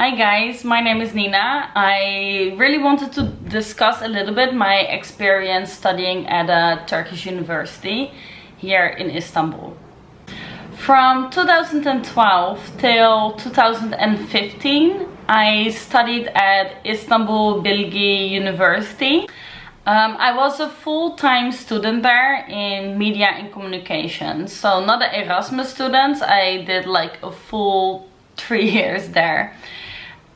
Hi guys, my name is Nina. I really wanted to discuss a little bit my experience studying at a Turkish university here in Istanbul. From 2012 till 2015, I studied at Istanbul Bilgi University. I was a full-time student there in media and communications. So not an Erasmus student, I did like a full 3 years there.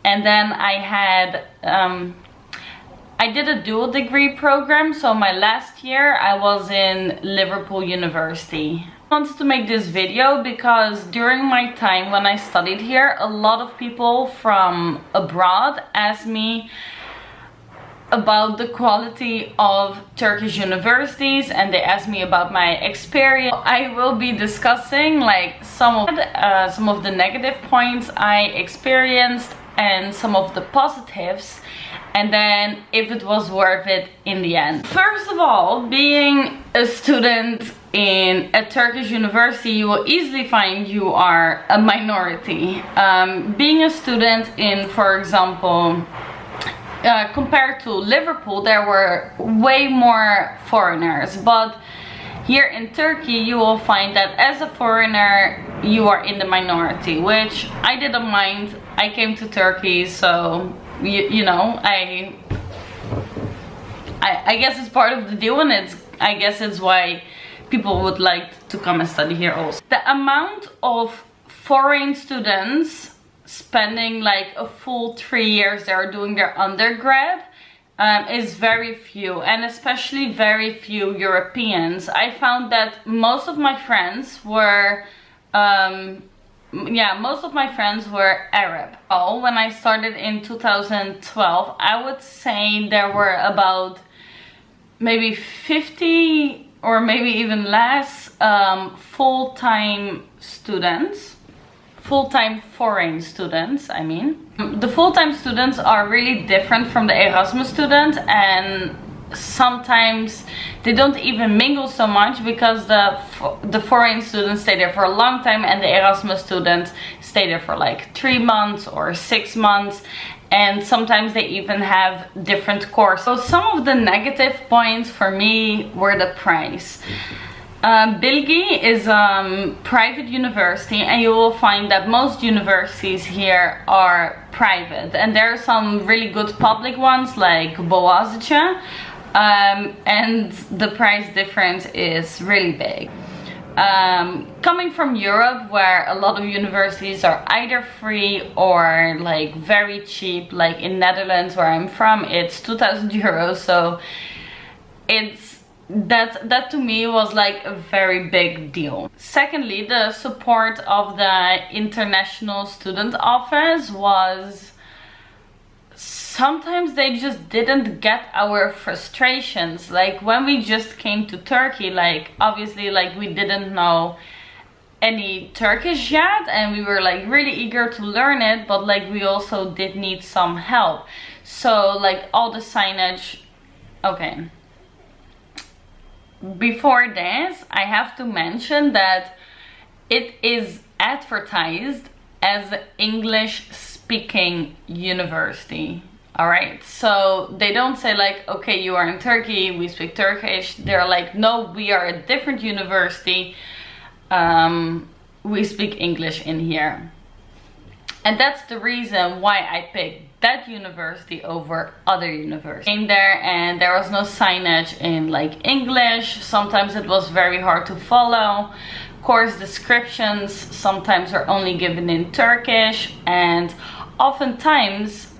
And then I did a dual degree program, so my last year I was in Liverpool University. I wanted to make this video because during my time when I studied here, a lot of people from abroad asked me about the quality of Turkish universities, and they asked me about my experience. I will be discussing like some of the negative points I experienced and some of the positives, and then if it was worth it in the end. First of all, being a student in a Turkish university, you will easily find you are a minority. Being a student in, for example, compared to Liverpool, there were way more foreigners, but here in Turkey you will find that as a foreigner you are in the minority, which I didn't mind. I came to Turkey, so you know, I guess it's part of the deal, and I guess it's why people would like to come and study here also. The amount of foreign students spending like a full 3 years there doing their undergrad is very few, and especially very few Europeans. I found that most of my friends were Arab. Oh, when I started in 2012, I would say there were about maybe 50 or maybe even less full-time students. Full-time foreign students, I mean. The full-time students are really different from the Erasmus students, and sometimes they don't even mingle so much because the foreign students stay there for a long time and the Erasmus students stay there for like 3 months or 6 months, and sometimes they even have different courses. So some of the negative points for me were the price. Bilgi is a private university, and you will find that most universities here are private, and there are some really good public ones like Boğaziçi, and the price difference is really big. Coming from Europe, where a lot of universities are either free or like very cheap, like in Netherlands where I'm from, it's 2,000 euros, so that to me was like a very big deal. Secondly, the support of the international student office was, sometimes they just didn't get our frustrations. Like when we just came to Turkey, like obviously like we didn't know any Turkish yet, and we were like really eager to learn it, but like we also did need some help. So like all the signage, okay. Before this, I have to mention that it is advertised as an English-speaking university. Alright, so they don't say like, okay, you are in Turkey, we speak Turkish. They're like, no, we are a different university. We speak English in here. And that's the reason why I picked that university over other universities. I came there and there was no signage in like English. Sometimes it was very hard to follow. Course descriptions sometimes are only given in Turkish, and oftentimes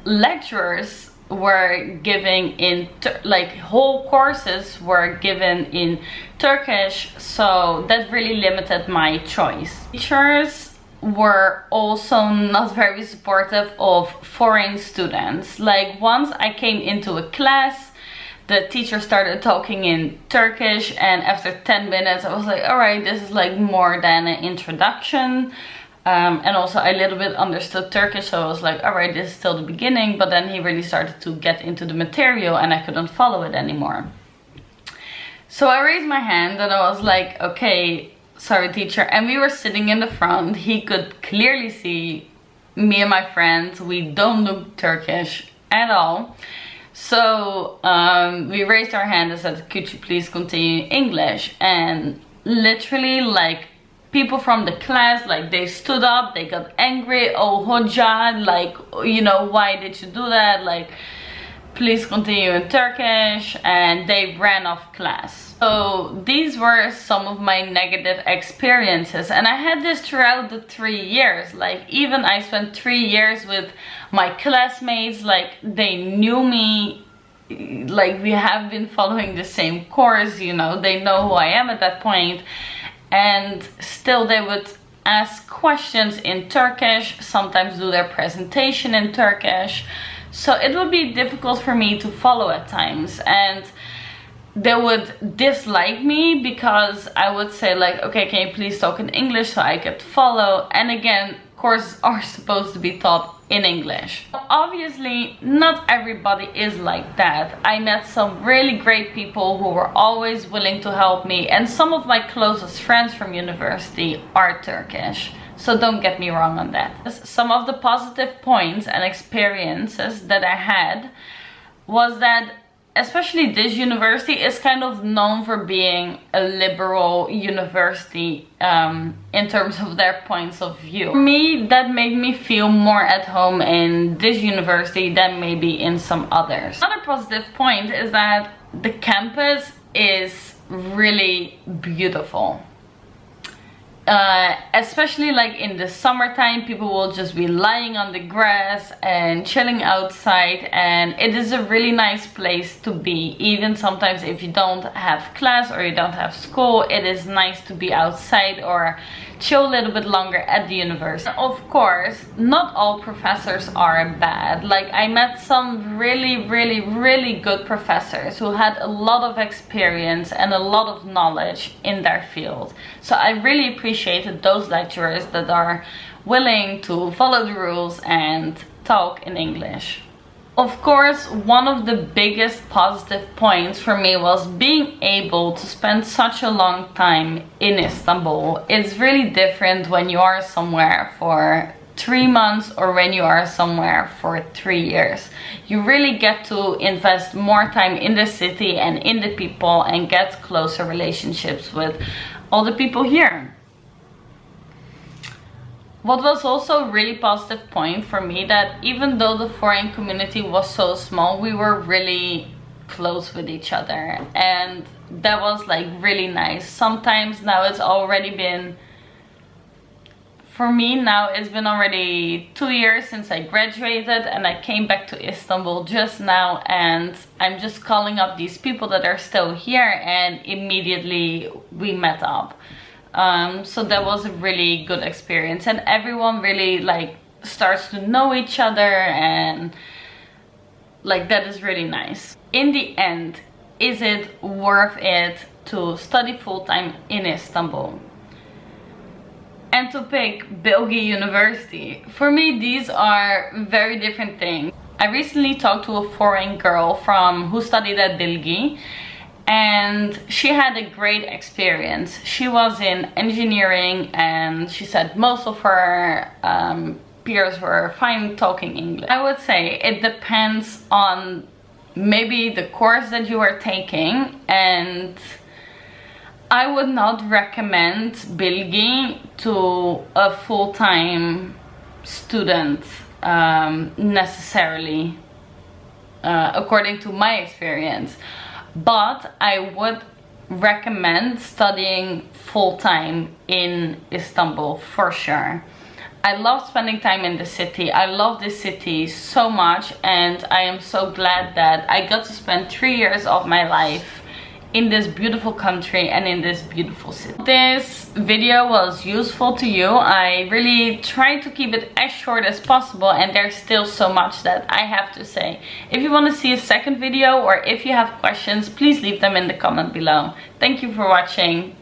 lecturers were giving in like whole courses were given in Turkish, so that really limited my choice. Teachers were also not very supportive of foreign students. Like once I came into a class, the teacher started talking in Turkish, and after 10 minutes I was like, alright, this is like more than an introduction. And also I a little bit understood Turkish, so I was like, alright, this is still the beginning. But then he really started to get into the material and I couldn't follow it anymore. So I raised my hand and I was like, okay, sorry teacher. And we were sitting in the front. He could clearly see me and my friends, we don't look Turkish at all. So we raised our hand and said, could you please continue English? And literally, like, people from the class, like, they stood up, they got angry. Oh, hoca, like, you know, why did you do that? Like, please continue in Turkish. And they ran off class. So these were some of my negative experiences, and I had this throughout the 3 years. Like, even I spent 3 years with my classmates, like, they knew me, like, we have been following the same course, you know, they know who I am at that point. And still they would ask questions in Turkish, sometimes do their presentation in Turkish. So it would be difficult for me to follow at times, and they would dislike me because I would say, like, okay, can you please talk in English so I could follow? And again, courses are supposed to be taught in English. Obviously, not everybody is like that. I met some really great people who were always willing to help me, and some of my closest friends from university are Turkish. So don't get me wrong on that. Some of the positive points and experiences that I had was that especially this university is kind of known for being a liberal university in terms of their points of view. For me, that made me feel more at home in this university than maybe in some others. Another positive point is that the campus is really beautiful. Especially like in the summertime, people will just be lying on the grass and chilling outside, and it is a really nice place to be. Even sometimes if you don't have class or you don't have school, it is nice to be outside or chill a little bit longer at the university. Of course, not all professors are bad. Like, I met some really good professors who had a lot of experience and a lot of knowledge in their field. So I really appreciated those lecturers that are willing to follow the rules and talk in English. Of course, one of the biggest positive points for me was being able to spend such a long time in Istanbul. It's really different when you are somewhere for 3 months or when you are somewhere for 3 years. You really get to invest more time in the city and in the people and get closer relationships with all the people here. What was also a really positive point for me, that even though the foreign community was so small, we were really close with each other, and that was like really nice. Sometimes now it's already been, for me now it's been already 2 years since I graduated, and I came back to Istanbul just now, and I'm just calling up these people that are still here, and immediately we met up. So that was a really good experience, and everyone really like starts to know each other, and like that is really nice. In the end, is it worth it to study full-time in Istanbul and to pick Bilgi University? For me, these are very different things. I recently talked to a foreign girl who studied at Bilgi, and she had a great experience. She was in engineering, and she said most of her peers were fine talking English. I would say it depends on maybe the course that you are taking, and I would not recommend Bilgi to a full-time student necessarily, according to my experience. But I would recommend studying full-time in Istanbul for sure. I love spending time in the city. I love this city so much, and I am so glad that I got to spend 3 years of my life in this beautiful country and in this beautiful city. This video was useful to you. I really tried to keep it as short as possible, and there's still so much that I have to say. If you want to see a second video, or if you have questions, please leave them in the comment below. Thank you for watching.